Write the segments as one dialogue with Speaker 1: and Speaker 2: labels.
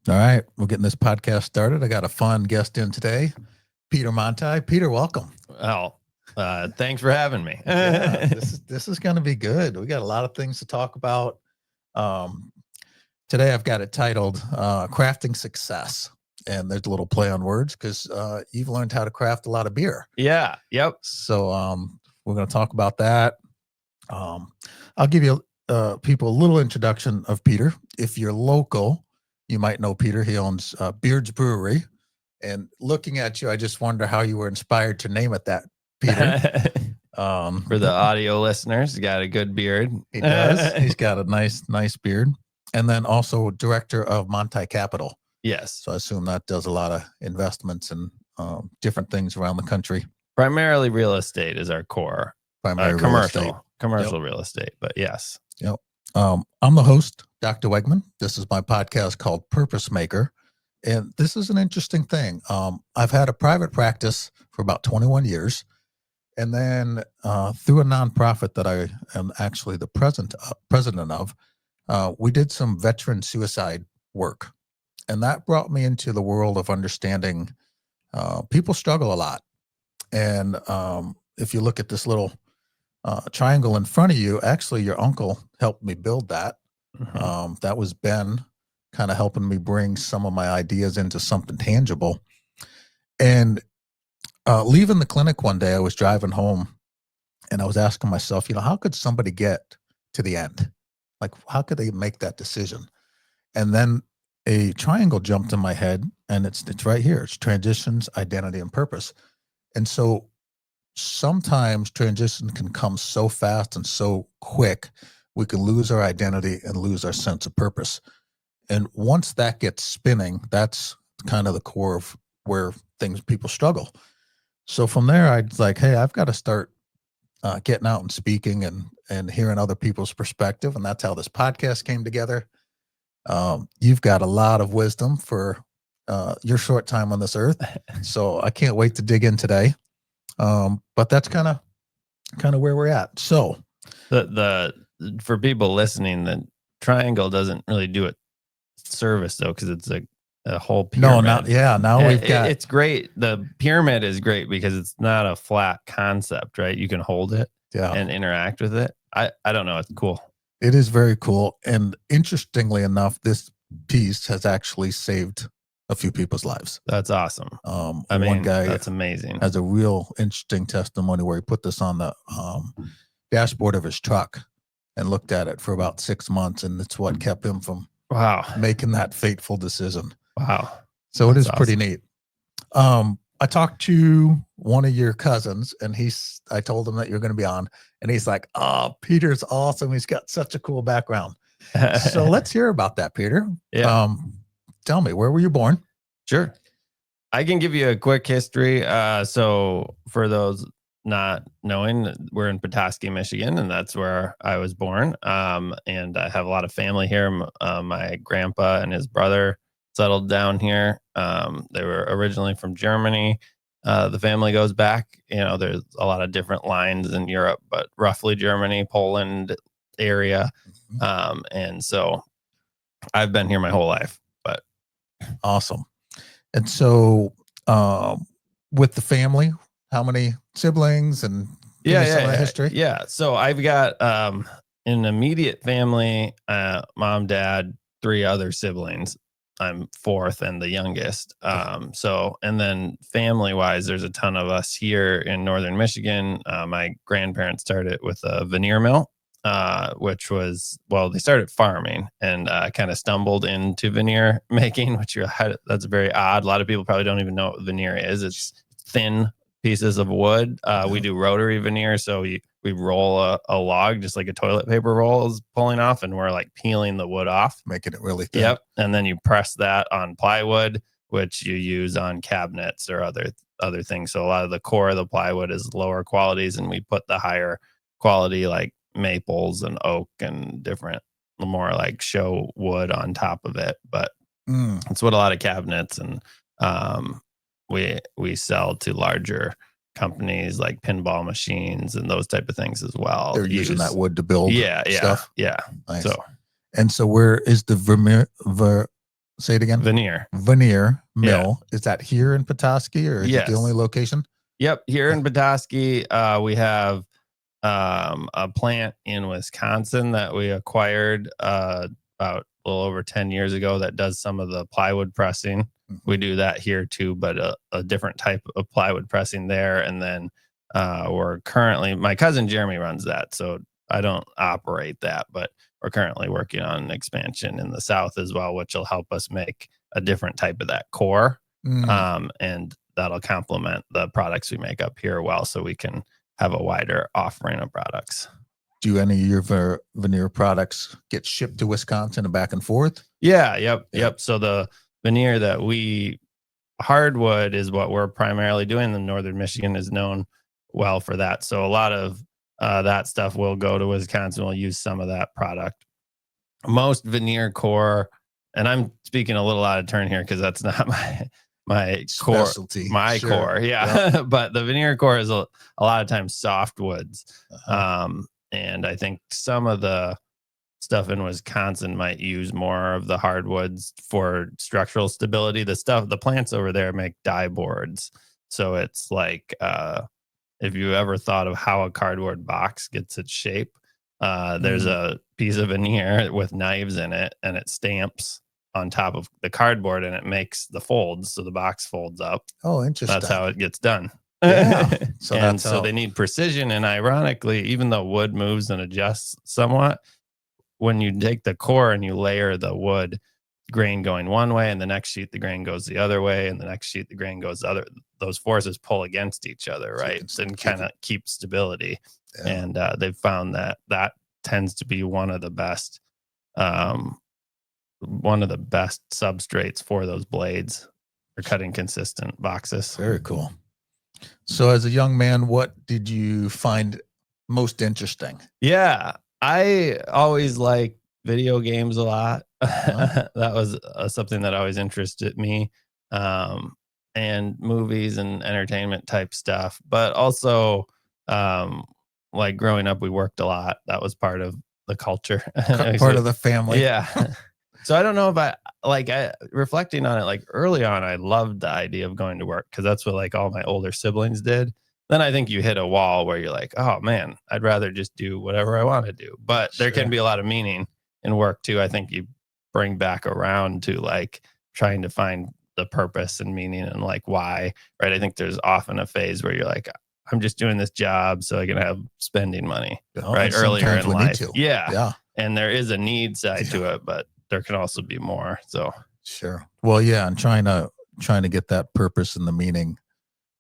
Speaker 1: All right, we're getting this podcast started. I got a fun guest in today, Peter Monti. Peter, welcome.
Speaker 2: Well, thanks for having me.
Speaker 1: Yeah, this is going to be good. We got a lot of things to talk about. Um, Today, I've got it titled "Crafting Success," and there's a little play on words because you've learned how to craft a lot of beer.
Speaker 2: Yeah. Yep.
Speaker 1: So we're going to talk about that. I'll give you people a little introduction of Peter. If you're local, you might know Peter. He owns Beard's Brewery. And looking at you, I just wonder how you were inspired to name it that, Peter.
Speaker 2: For the audio listeners, got a good beard.
Speaker 1: He does. He's got a nice beard. And then also director of Monti Capital.
Speaker 2: Yes.
Speaker 1: So I assume that does a lot of investments and different things around the country.
Speaker 2: Primarily real estate is our core.
Speaker 1: Primary
Speaker 2: commercial real estate, but yes.
Speaker 1: Yep. I'm the host, Dr. Wegman. This is my podcast called Purpose Maker. And this is an interesting thing. I've had a private practice for about 21 years. And then through a nonprofit that I am actually the president of, we did some veteran suicide work. And that brought me into the world of understanding people struggle a lot. And if you look at this little triangle in front of you, actually, your uncle helped me build that. Mm-hmm. That was Ben kind of helping me bring some of my ideas into something tangible. And leaving the clinic one day, I was driving home and I was asking myself, how could somebody get to the end? Like, how could they make that decision? And then a triangle jumped in my head, and it's right here. It's transitions, identity, and purpose. And so sometimes transition can come so fast and so quick, we can lose our identity and lose our sense of purpose. And once that gets spinning, that's kind of the core of where people struggle. So from there, I was like, hey, I've got to start getting out and speaking and hearing other people's perspective. And that's how this podcast came together. You've got a lot of wisdom for your short time on this earth. So I can't wait to dig in today. But that's kind of where we're at. So
Speaker 2: the for people listening, the triangle doesn't really do it service though, because it's a whole pyramid.
Speaker 1: Now we've got
Speaker 2: it's great. The pyramid is great because it's not a flat concept, right? You can hold it and interact with it. I don't know. It's cool.
Speaker 1: It is very cool. And interestingly enough, this piece has actually saved a few people's lives.
Speaker 2: That's awesome.
Speaker 1: One guy
Speaker 2: that's amazing.
Speaker 1: Has a real interesting testimony where he put this on the dashboard of his truck and looked at it for about 6 months, and it's what kept him from making that fateful decision.
Speaker 2: Wow.
Speaker 1: So it is pretty neat. I talked to one of your cousins, and I told him that you're going to be on, and he's like, "Oh, Peter's awesome. He's got such a cool background." So let's hear about that, Peter.
Speaker 2: Yeah.
Speaker 1: Tell me, where were you born?
Speaker 2: Sure. I can give you a quick history. So for those not knowing, we're in Petoskey, Michigan, and that's where I was born. And I have a lot of family here. My grandpa and his brother settled down here. They were originally from Germany. The family goes back, there's a lot of different lines in Europe, but roughly Germany, Poland area. And so I've been here my whole life.
Speaker 1: Awesome. And so with the family, how many siblings and some of the history?
Speaker 2: Yeah. So I've got an immediate family, mom, dad, 3 other siblings. I'm 4th and the youngest. And then family wise, there's a ton of us here in Northern Michigan. My grandparents started with a veneer mill. Which was, they started farming and kind of stumbled into veneer making, that's very odd. A lot of people probably don't even know what veneer is. It's thin pieces of wood. We do rotary veneer. So we roll a log, just like a toilet paper roll is pulling off, and we're like peeling the wood off.
Speaker 1: Making it really thin.
Speaker 2: Yep. And then you press that on plywood, which you use on cabinets or other things. So a lot of the core of the plywood is lower qualities, and we put the higher quality, like maples and oak and different, more like show wood on top of it. But it's what a lot of cabinets and we sell to larger companies like pinball machines and those type of things as well.
Speaker 1: They're using that wood to build stuff.
Speaker 2: Yeah.
Speaker 1: Nice.
Speaker 2: So
Speaker 1: where is the Say it again.
Speaker 2: Veneer.
Speaker 1: Veneer Mill. Is that here in Petoskey, or is it the
Speaker 2: Yes.
Speaker 1: only location?
Speaker 2: Yep. Here in Petoskey, we have a plant in Wisconsin that we acquired about a little over 10 years ago that does some of the plywood pressing. We do that here too, but a different type of plywood pressing there. And then we're currently, my cousin Jeremy runs that, so I don't operate that, but we're currently working on an expansion in the South as well, which will help us make a different type of that core. And that'll complement the products we make up here well, so we can have a wider offering of products.
Speaker 1: Do any of your veneer products get shipped to Wisconsin and back and forth?
Speaker 2: Yeah. Yep. So the veneer that hardwood is what we're primarily doing. The Northern Michigan is known well for that. So a lot of that stuff will go to Wisconsin. We'll use some of that product. Most veneer core, and I'm speaking a little out of turn here because that's not my core,
Speaker 1: Specialty.
Speaker 2: core. Yeah. But the veneer core is a lot of times softwoods. And I think some of the stuff in Wisconsin might use more of the hardwoods for structural stability. The plants over there make die boards. So it's like, if you ever thought of how a cardboard box gets its shape, there's a piece of veneer with knives in it, and it stamps on top of the cardboard, and it makes the folds, so the box folds up.
Speaker 1: Oh, interesting.
Speaker 2: That's how it gets done.
Speaker 1: Yeah.
Speaker 2: So they need precision. And ironically, even though wood moves and adjusts somewhat, when you take the core and you layer the wood grain going one way, and the next sheet the grain goes the other way, and the next sheet the grain goes the other, those forces pull against each other, right? And kind of keep stability. Yeah. And they've found that tends to be one of the best substrates for those blades for cutting consistent boxes.
Speaker 1: Very cool. So as a young man, what did you find most interesting?
Speaker 2: Yeah, I always liked video games a lot. That was something that always interested me. And movies and entertainment type stuff. But also, like growing up, we worked a lot. That was part of the culture.
Speaker 1: Part of the family.
Speaker 2: Yeah. So I don't know if reflecting on it, like early on, I loved the idea of going to work because that's what like all my older siblings did. Then I think you hit a wall where you're like, oh man, I'd rather just do whatever I want to do. But there can be a lot of meaning in work too. I think you bring back around to like trying to find the purpose and meaning and like why, right? I think there's often a phase where you're like, I'm just doing this job so I can have spending money, right? Earlier in life. Yeah. And there is a need side to it, but there can also be more. So
Speaker 1: sure. Well, yeah, and trying to get that purpose and the meaning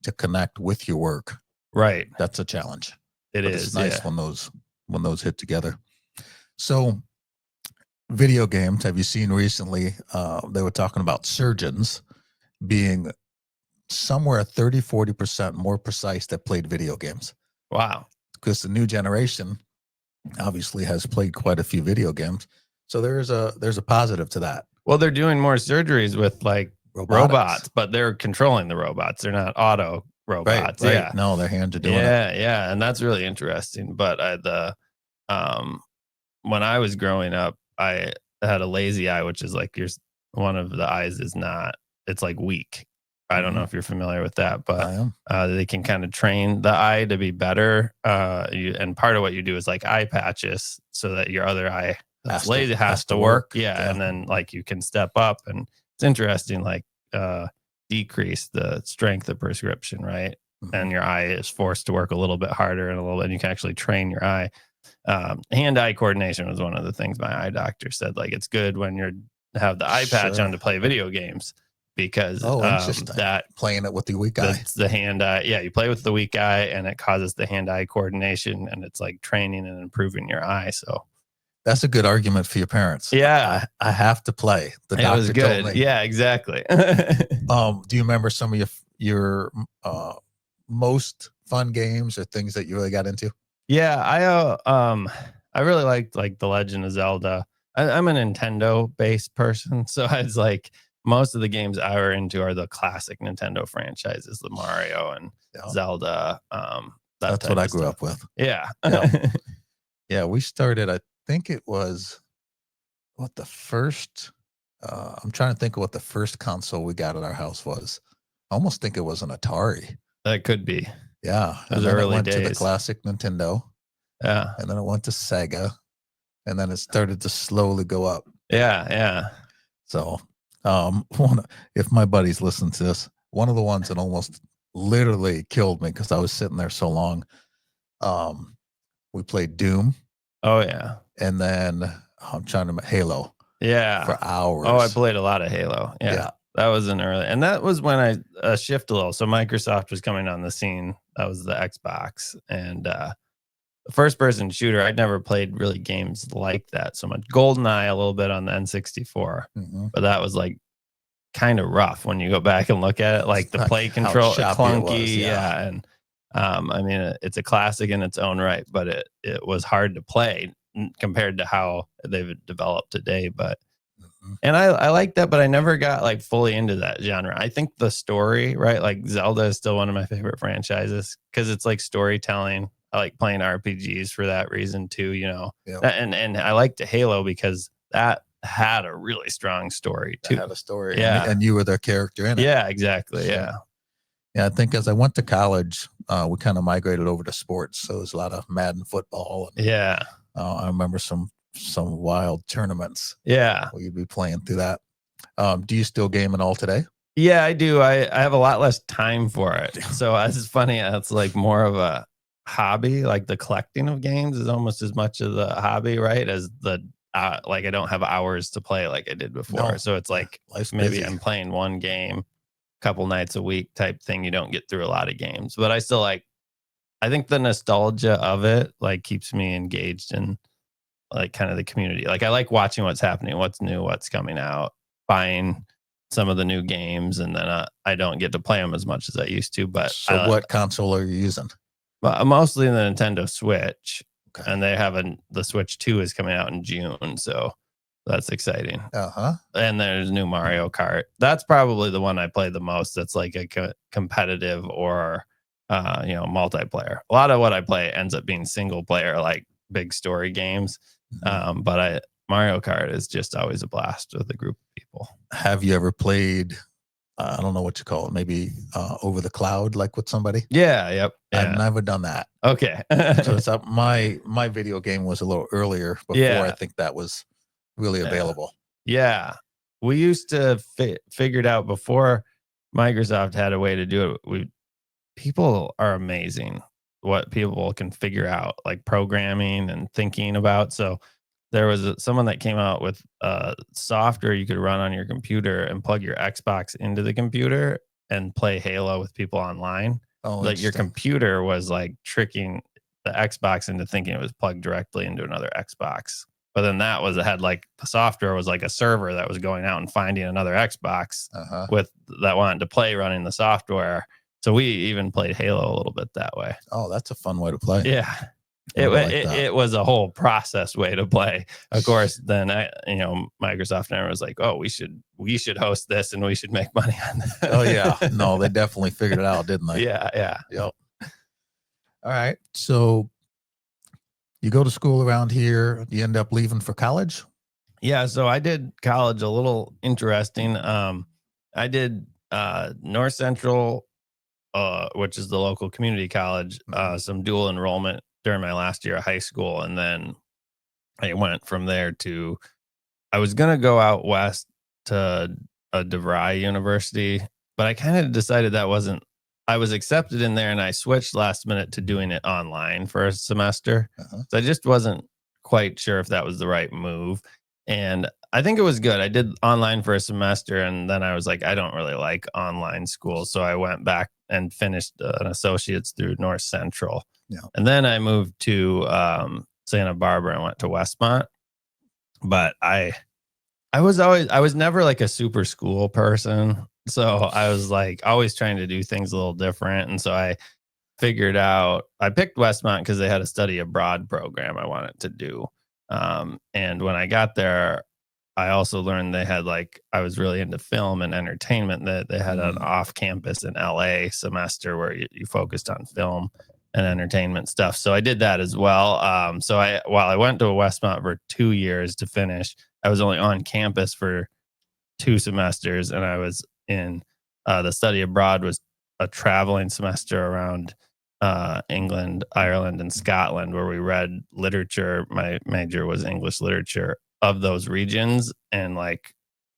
Speaker 1: to connect with your work.
Speaker 2: Right.
Speaker 1: That's a challenge.
Speaker 2: It's
Speaker 1: nice when those hit together. So video games, have you seen recently, they were talking about surgeons being somewhere 30-40% more precise that played video games.
Speaker 2: Wow.
Speaker 1: Because the new generation obviously has played quite a few video games. So there's a positive to that.
Speaker 2: Well, they're doing more surgeries with like robots, but they're controlling the robots. They're not auto robots.
Speaker 1: Right.
Speaker 2: Yeah.
Speaker 1: No, their hands are doing it.
Speaker 2: Yeah. And that's really interesting. But when I was growing up, I had a lazy eye, which is like one of the eyes is not, it's like weak. I don't know if you're familiar with that, but they can kind of train the eye to be better. And part of what you do is like eye patches so that your other eye that's lazy has to work. Yeah. And then like you can step up, and it's interesting, like decrease the strength of prescription, right? And your eye is forced to work a little bit harder and you can actually train your eye. Hand-eye coordination was one of the things my eye doctor said. Like it's good when you have the eye patch on to play video games because that
Speaker 1: playing it with the weak eye.
Speaker 2: It's the hand-eye. Yeah, you play with the weak eye and it causes the hand-eye coordination, and it's like training and improving your eye. So
Speaker 1: that's a good argument for your parents.
Speaker 2: Yeah,
Speaker 1: I have to play. The doctor
Speaker 2: was good.
Speaker 1: told me.
Speaker 2: Yeah, exactly.
Speaker 1: Do you remember some of your most fun games or things that you really got into?
Speaker 2: Yeah, I really liked like The Legend of Zelda. I'm a Nintendo based person, so it's like most of the games I were into are the classic Nintendo franchises, the Mario and Zelda.
Speaker 1: That's what I grew up with.
Speaker 2: Yeah.
Speaker 1: Yeah, we started, I think it was the first I'm trying to think of what the first console we got at our house was. I almost think it was an Atari.
Speaker 2: That could be.
Speaker 1: Yeah.
Speaker 2: Those
Speaker 1: And then it
Speaker 2: early
Speaker 1: went to the
Speaker 2: days.
Speaker 1: classic Nintendo,
Speaker 2: Yeah.
Speaker 1: and then it went to Sega, and then it started to slowly go up.
Speaker 2: Yeah. Yeah.
Speaker 1: So, if my buddies listen to this, one of the ones that almost literally killed me because I was sitting there so long. We played Doom,
Speaker 2: Oh, yeah.
Speaker 1: and then I'm trying to Halo
Speaker 2: Yeah.
Speaker 1: for hours.
Speaker 2: Oh, I played a lot of Halo. Yeah. That was an early, and that was when I shift a little. So Microsoft was coming on the scene. That was the Xbox, and the first person shooter. I'd never played really games like that so much. GoldenEye a little bit on the N64,
Speaker 1: Mhm.
Speaker 2: but that was like kind of rough when you go back and look at it. Like the
Speaker 1: How
Speaker 2: play control,
Speaker 1: choppy it
Speaker 2: clunky,
Speaker 1: was, yeah.
Speaker 2: yeah. And I mean, it's a classic in its own right, but it was hard to play compared to how they've developed today. But
Speaker 1: Mhm.
Speaker 2: and I like that, but I never got like fully into that genre. I think the story, right? Like Zelda is still one of my favorite franchises because it's like storytelling. I like playing RPGs for that reason too, you know.
Speaker 1: Yep.
Speaker 2: And I liked Halo because that had a really strong story
Speaker 1: That
Speaker 2: too.
Speaker 1: had a story,
Speaker 2: Yeah.
Speaker 1: and you were their character in it.
Speaker 2: Yeah, exactly.
Speaker 1: So,
Speaker 2: Yeah.
Speaker 1: Yeah, I think as I went to college, we kind of migrated over to sports. So there's a lot of Madden football, and
Speaker 2: Yeah.
Speaker 1: I remember some wild tournaments
Speaker 2: Yeah.
Speaker 1: where you'd be playing through that. Do you still game at all today?
Speaker 2: Yeah, I do. I have a lot less time for it. So it's funny. It's like more of a hobby. Like the collecting of games is almost as much of the hobby, right? As the like I don't have hours to play like I did before.
Speaker 1: No.
Speaker 2: So it's like
Speaker 1: Life's
Speaker 2: maybe
Speaker 1: busy.
Speaker 2: I'm playing one game a couple nights a week type thing. You don't get through a lot of games, but I still like. I think the nostalgia of it like keeps me engaged in like kind of the community. Like I like watching what's happening, what's new, what's coming out, buying some of the new games, and then I don't get to play them as much as I used to. But
Speaker 1: So what console are you using?
Speaker 2: Mostly the Nintendo Switch,
Speaker 1: Okay.
Speaker 2: and they have the Switch 2 is coming out in June, so that's exciting.
Speaker 1: Uh-huh.
Speaker 2: And there's new Mario Kart. That's probably the one I play the most. That's like a competitive or multiplayer. A lot of what I play ends up being single player, like big story games.
Speaker 1: Mhm.
Speaker 2: But Mario Kart is just always a blast with a group of people.
Speaker 1: Have you ever played, I don't know what you call it, maybe over the cloud, like with somebody?
Speaker 2: Yeah. Yep.
Speaker 1: I've
Speaker 2: Yeah.
Speaker 1: never done that.
Speaker 2: Okay.
Speaker 1: So it's up. My video game was a little earlier before
Speaker 2: Yeah.
Speaker 1: I think that was really
Speaker 2: Yeah.
Speaker 1: available.
Speaker 2: Yeah. We used to figured out before Microsoft had a way to do it. People are amazing what people can figure out, like programming and thinking about. So there was someone that came out with software you could run on your computer and plug your Xbox into the computer and play Halo with people online.
Speaker 1: Oh,
Speaker 2: Like your
Speaker 1: interesting.
Speaker 2: computer was like tricking the Xbox into thinking it was plugged directly into another Xbox. But then it had like the software was like a server that was going out and finding another Xbox
Speaker 1: Uh-huh.
Speaker 2: with that wanted to play running the software. So we even played Halo a little bit that way.
Speaker 1: Oh, that's a fun way to play.
Speaker 2: Yeah.
Speaker 1: I like that.
Speaker 2: It was a whole process way to play. Of course, then Microsoft and I was like, oh, we should host this and we should make money on that.
Speaker 1: Oh yeah. No, they definitely figured it out, didn't they?
Speaker 2: Yeah, yeah.
Speaker 1: Yep. All right. So you go to school around here, you end up leaving for college?
Speaker 2: Yeah, so I did college a little interesting. I did North Central, which is the local community college, some dual enrollment during my last year of high school. And then I went from there I was going to go out west to a DeVry University, but I kind of decided I was accepted in there and I switched last minute to doing it online for a semester.
Speaker 1: Uh-huh.
Speaker 2: So I just wasn't quite sure if that was the right move. And I think it was good. I did online for a semester and then I was like, I don't really like online school. So I went back and finished an associate's through North Central.
Speaker 1: Yeah.
Speaker 2: And then I moved to Santa Barbara and went to Westmont. But I was never like a super school person. So I was like always trying to do things a little different. And so I picked Westmont because they had a study abroad program I wanted to do. And when I got there, I also learned they had I was really into film and entertainment, that they had an off campus in LA semester where you focused on film and entertainment stuff. So I did that as well. While I went to Westmont for 2 years to finish, I was only on campus for 2 semesters, and I was in the study abroad was a traveling semester around England, Ireland, and Scotland, where we read literature. My major was English literature of those regions, and like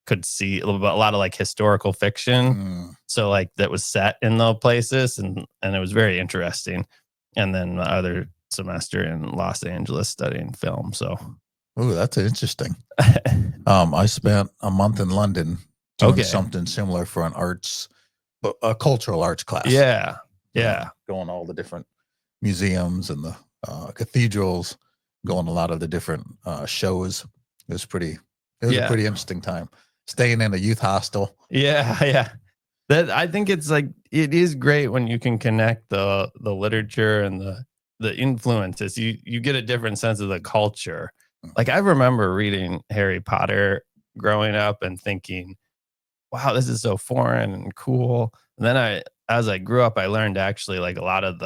Speaker 2: could see a lot of like historical fiction.
Speaker 1: Mm.
Speaker 2: So like that was set in those places, and it was very interesting. And then the other semester in Los Angeles studying film. So
Speaker 1: Oh, that's interesting. I spent a month in London doing
Speaker 2: Okay.
Speaker 1: something similar for an arts, but a cultural arts class.
Speaker 2: yeah, yeah,
Speaker 1: Going all the different museums and the cathedrals, going a lot of the different shows. It was a
Speaker 2: Yeah.
Speaker 1: pretty interesting time. Staying in a youth hostel.
Speaker 2: yeah. That I think it's like it is great when you can connect the literature and the influences. You get a different sense of the culture. Like I remember reading Harry Potter growing up and thinking, wow, this is so foreign and cool. And then as I grew up, I learned actually like a lot of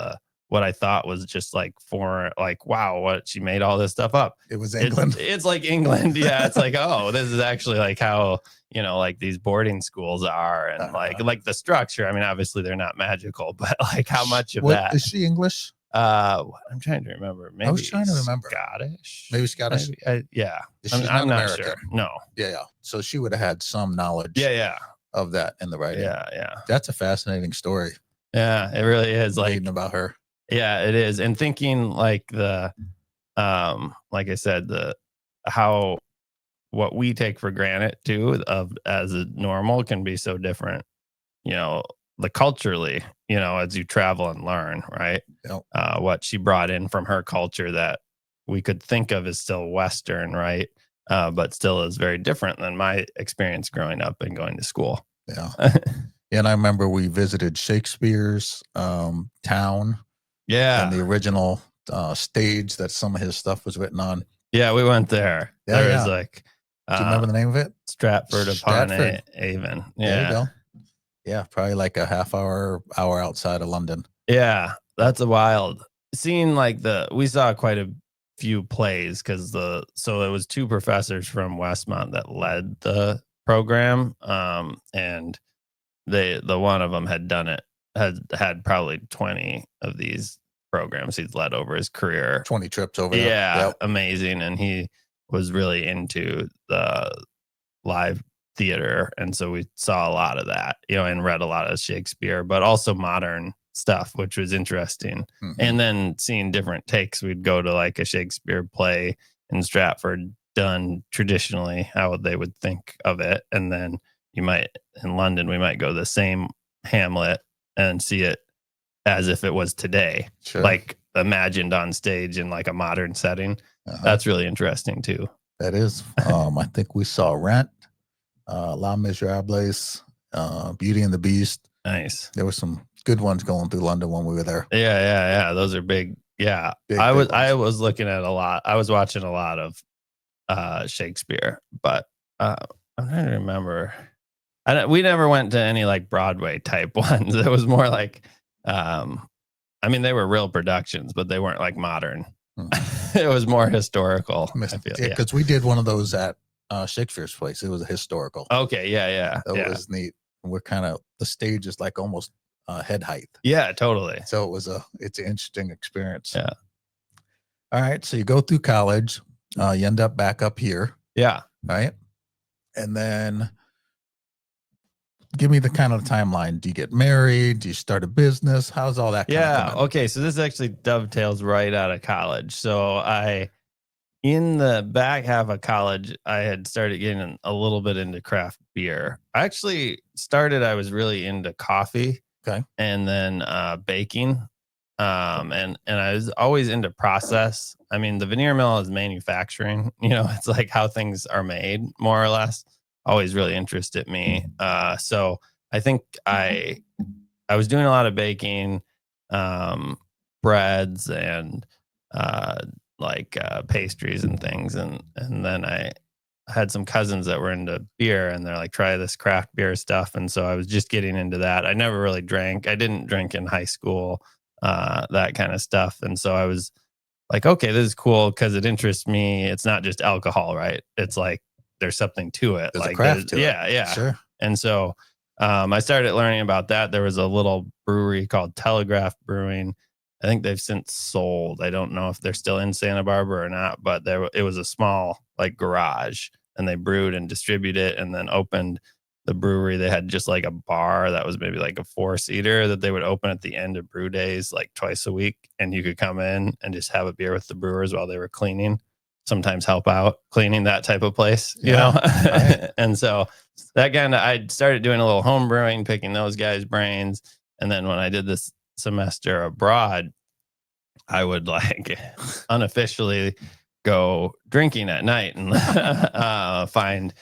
Speaker 2: what I thought was just like foreign, like, wow, what she made all this stuff up.
Speaker 1: It was England.
Speaker 2: It's like England. Yeah. It's like, oh, this is actually like how, like these boarding schools are and like the structure. I mean, obviously they're not magical, but like how much of that
Speaker 1: Is she English?
Speaker 2: I'm trying to remember. Maybe
Speaker 1: I was trying to remember.
Speaker 2: Scottish.
Speaker 1: Maybe Scottish.
Speaker 2: Yeah.
Speaker 1: She's
Speaker 2: I'm not
Speaker 1: American.
Speaker 2: sure. No.
Speaker 1: Yeah. So she would have had some knowledge
Speaker 2: Yeah.
Speaker 1: of that in the writing.
Speaker 2: Yeah.
Speaker 1: That's a fascinating story.
Speaker 2: Yeah. It really is. Like
Speaker 1: Reading about her.
Speaker 2: Yeah, it is. And thinking like like I said, how what we take for granted too as a normal can be so different, the culturally, as you travel and learn, right?
Speaker 1: Yep.
Speaker 2: What she brought in from her culture that we could think of as still Western, right? But still is very different than my experience growing up and going to school.
Speaker 1: Yeah. And I remember we visited Shakespeare's town.
Speaker 2: Yeah.
Speaker 1: And the original stage that some of his stuff was written on.
Speaker 2: Yeah, we went there.
Speaker 1: Yeah,
Speaker 2: there was like,
Speaker 1: do you remember the name of it?
Speaker 2: Stratford upon Avon. Yeah.
Speaker 1: There you go. Yeah, probably like a half hour outside of London.
Speaker 2: Yeah, that's a wild. Seeing like we saw quite a few plays because so it was 2 professors from Westmont that led the program. And the one of them had done it, had probably 20 of these programs he's led over his career.
Speaker 1: 20 trips over there.
Speaker 2: Yeah,
Speaker 1: Yep.
Speaker 2: amazing. And he was really into the live theater. And so we saw a lot of that, and read a lot of Shakespeare, but also modern stuff, which was interesting.
Speaker 1: Mhm.
Speaker 2: And then seeing different takes, we'd go to like a Shakespeare play in Stratford done traditionally, how they would think of it. And then in London, we might go the same Hamlet and see it as if it was today,
Speaker 1: Sure.
Speaker 2: like imagined on stage in like a modern setting. That's really interesting too.
Speaker 1: That is. I think we saw Rent, Les Miserables, Beauty and the Beast.
Speaker 2: Nice.
Speaker 1: There were some good ones going through London when we were there.
Speaker 2: Yeah. Those are big. Yeah. I was looking at a lot. I was watching a lot of Shakespeare, but I'm trying to remember. We never went to any like Broadway type ones. It was more like, I mean, they were real productions, but they weren't like modern. It was more historical.
Speaker 1: Because we did one of those at Shakespeare's place. It was a historical.
Speaker 2: Okay, yeah.
Speaker 1: That was neat. We're the stage is like almost head height.
Speaker 2: Yeah, totally.
Speaker 1: So it's an interesting experience.
Speaker 2: Yeah.
Speaker 1: All right. So you go through college, you end up back up here.
Speaker 2: Yeah.
Speaker 1: Right. And then give me the kind of timeline. Do you get married? Do you start a business? How's all that?
Speaker 2: Yeah. Okay. So this actually dovetails right out of college. So in the back half of college, I had started getting a little bit into craft beer. I actually I was really into coffee.
Speaker 1: Okay.
Speaker 2: And then baking. And I was always into process. I mean, the veneer mill is manufacturing, it's like how things are made more or less. Always really interested me. So I think I was doing a lot of baking, breads and pastries and things. And then I had some cousins that were into beer and they're like, try this craft beer stuff. And so I was just getting into that. I never really drank. I didn't drink in high school, that kind of stuff. And so I was like, okay, this is cool because it interests me. It's not just alcohol, right? It's like there's something to it.
Speaker 1: There's
Speaker 2: like
Speaker 1: a craft to it.
Speaker 2: yeah.
Speaker 1: Sure.
Speaker 2: And so I started learning about that. There was a little brewery called Telegraph Brewing. I think they've since sold. I don't know if they're still in Santa Barbara or not, but it was a small like garage, and they brewed and distributed it, and then opened the brewery. They had just like a bar that was maybe like a 4-seater that they would open at the end of brew days, like twice a week, and you could come in and just have a beer with the brewers while they were cleaning. Sometimes help out cleaning that type of place, you know. Right. And so that kind of, I started doing a little home brewing, picking those guys' brains, and then when I did this semester abroad, I would like unofficially go drinking at night and find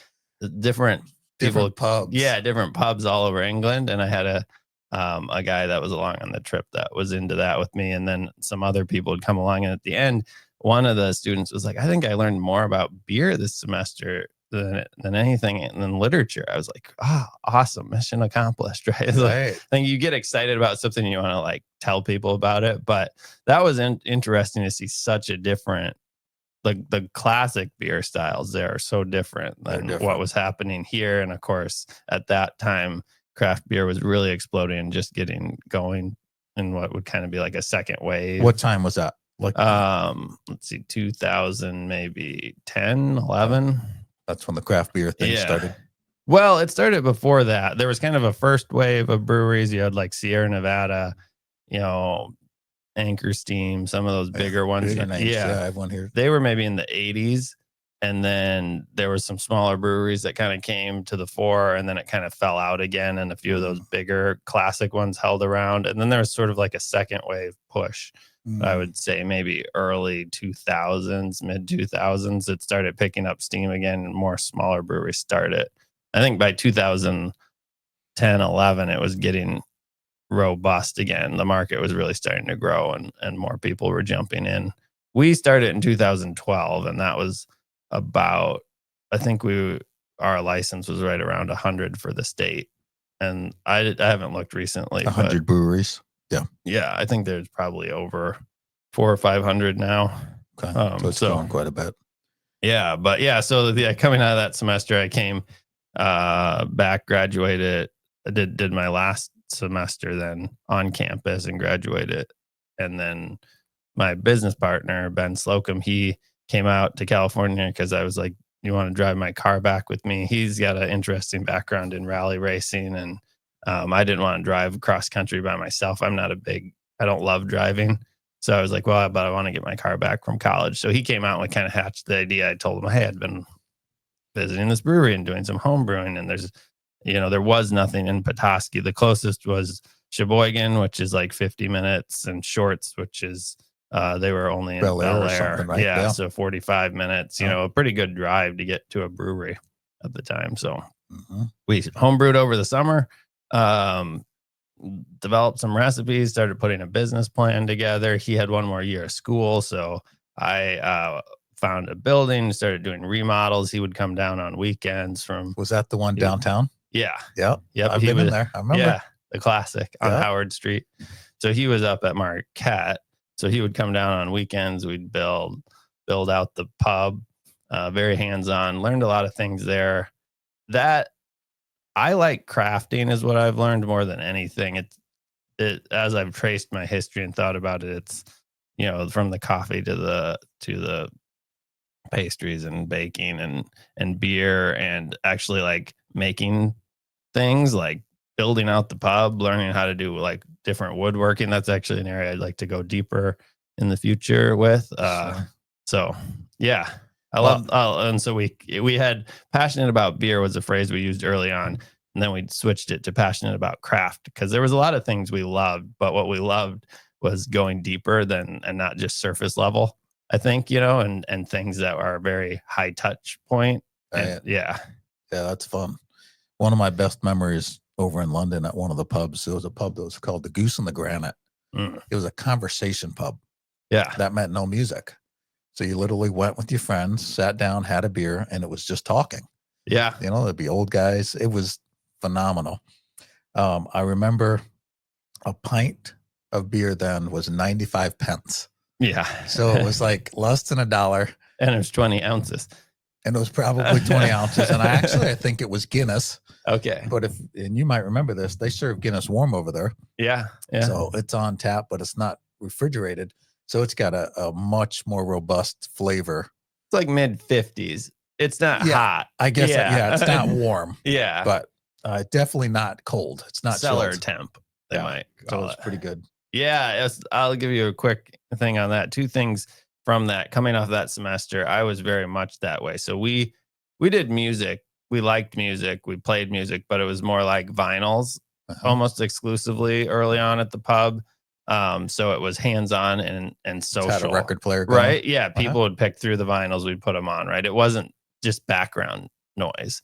Speaker 2: different people,
Speaker 1: pubs.
Speaker 2: Yeah, different pubs all over England. And I had a guy that was along on the trip that was into that with me, and then some other people would come along. And at the end, one of the students was like, "I think I learned more about beer this semester than anything in literature." I was like, awesome, mission accomplished, right? Like, I think you get excited about something, you want to like tell people about it. But that was interesting to see such a different, like the classic beer styles there are so different than what was happening here. And of course, at that time, craft beer was really exploding and just getting going in what would kind of be like a second wave.
Speaker 1: What time was that? Like,
Speaker 2: let's see, 2000, maybe 10, 11.
Speaker 1: That's when the craft beer thing started.
Speaker 2: Well, it started before that. There was kind of a first wave of breweries. You had like Sierra Nevada, you know, Anchor Steam, some of those bigger ones.
Speaker 1: Bigger names. Yeah, I have one here.
Speaker 2: They were maybe in the 80s. And then there were some smaller breweries that kind of came to the fore, and then it kind of fell out again. And a few of those bigger classic ones held around. And then there was sort of like a second wave push. I would say maybe early 2000s, mid 2000s, it started picking up steam again, and more smaller breweries started. I think by 2010, 11, it was getting robust again. The market was really starting to grow, and more people were jumping in. We started in 2012, and that was about, I think our license was right around 100 for the state. And I haven't looked recently.
Speaker 1: 100 breweries.
Speaker 2: Yeah, I think there's probably over 400 or 500 now.
Speaker 1: Okay. So it's growing quite a bit.
Speaker 2: Yeah, but yeah, so coming out of that semester, I came back, graduated. I did my last semester then on campus and graduated. And then my business partner, Ben Slocum, he came out to California because I was like, "You want to drive my car back with me?" He's got an interesting background in rally racing, and I didn't want to drive cross country by myself. I don't love driving. So I was like, well, but I want to get my car back from college. So he came out and we kind of hatched the idea. I told him, hey, I'd been visiting this brewery and doing some home brewing, and there was nothing in Petoskey. The closest was Sheboygan, which is like 50 minutes, and Shorts, which is they were only in Bel Air. Right? Yeah, so 45 minutes, a pretty good drive to get to a brewery at the time. So we homebrewed over the summer, developed some recipes, started putting a business plan together. He had one more year of school, so I found a building, started doing remodels. He would come down on weekends from...
Speaker 1: Was that the one downtown?
Speaker 2: Yeah.
Speaker 1: Yep. I've been in there. I remember.
Speaker 2: Yeah, the classic on Howard Street. So he was up at Marquette. So he would come down on weekends. We'd build out the pub, very hands-on, learned a lot of things there. That I like crafting is what I've learned more than anything. It as I've traced my history and thought about it, it's, from the coffee to the pastries and baking and beer, and actually like making things, like building out the pub, learning how to do like different woodworking. That's actually an area I'd like to go deeper in the future with. So yeah, I love, and so we had passionate about beer was a phrase we used early on. And then we switched it to passionate about craft, because there was a lot of things we loved, but what we loved was going deeper and not just surface level, I think, and things that are very high touch point. And, yeah,
Speaker 1: that's fun. One of my best memories over in London at one of the pubs, there was a pub that was called the Goose and the Granite. It was a conversation pub.
Speaker 2: Yeah.
Speaker 1: That meant no music. So you literally went with your friends, sat down, had a beer, and it was just talking.
Speaker 2: Yeah.
Speaker 1: There'd be old guys. It was phenomenal. I remember a pint of beer then was 95 pence.
Speaker 2: Yeah.
Speaker 1: So it was like less than $1.
Speaker 2: And it was 20 ounces.
Speaker 1: and it was probably 20 ounces. And I think it was Guinness.
Speaker 2: Okay.
Speaker 1: But and you might remember this, they serve Guinness warm over there.
Speaker 2: Yeah. Yeah.
Speaker 1: So it's on tap, but it's not refrigerated. So it's got a much more robust flavor.
Speaker 2: It's like mid 50s. It's not hot.
Speaker 1: I guess. Yeah. It's not warm.
Speaker 2: Yeah.
Speaker 1: But definitely not cold. It's not
Speaker 2: cellar
Speaker 1: chilled.
Speaker 2: temp. They might.
Speaker 1: So it's pretty good.
Speaker 2: Yeah. I'll give you a quick thing on that. Two things from that coming off that semester. I was very much that way. So we did music. We liked music. We played music, but it was more like vinyls almost exclusively early on at the pub. So it was hands-on and social.
Speaker 1: Had a record player going.
Speaker 2: Right? Yeah. People would pick through the vinyls. We'd put them on, right? It wasn't just background noise.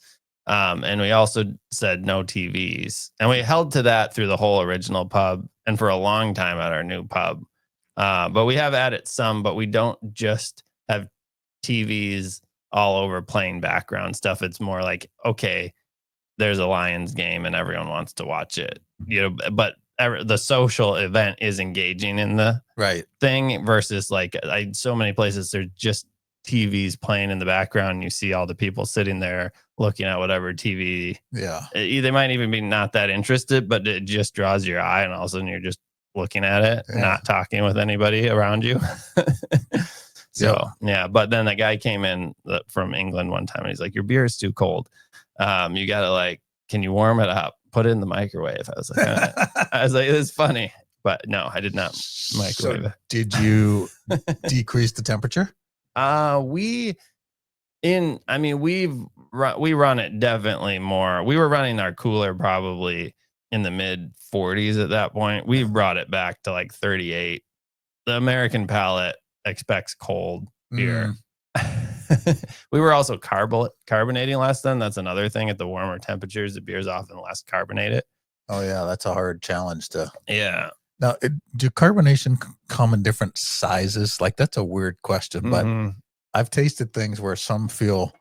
Speaker 2: And we also said no TVs. And we held to that through the whole original pub and for a long time at our new pub. But we have added some, but we don't just have TVs all over playing background stuff. It's more like, okay, there's a Lions game and everyone wants to watch it, but the social event is engaging in the thing versus like so many places there's just TVs playing in the background and you see all the people sitting there looking at whatever TV.
Speaker 1: Yeah.
Speaker 2: They might even be not that interested, but it just draws your eye and all of a sudden you're just looking at it, not talking with anybody around you. So, but then the guy came in from England one time and he's like, your beer is too cold. You got to like, can you warm it up? Put it in the microwave. I was like, it's funny, but no, I did not microwave it.
Speaker 1: Did you decrease the temperature?
Speaker 2: We run it definitely more. We were running our cooler probably in the mid 40s at that point. We brought it back to like 38. The American palate expects cold beer. We were also carbonating less then. That's another thing. At the warmer temperatures, the beer's often less carbonated.
Speaker 1: Oh yeah, that's a hard challenge to.
Speaker 2: Yeah.
Speaker 1: Now, do carbonation come in different sizes? Like that's a weird question, but I've tasted things where some feel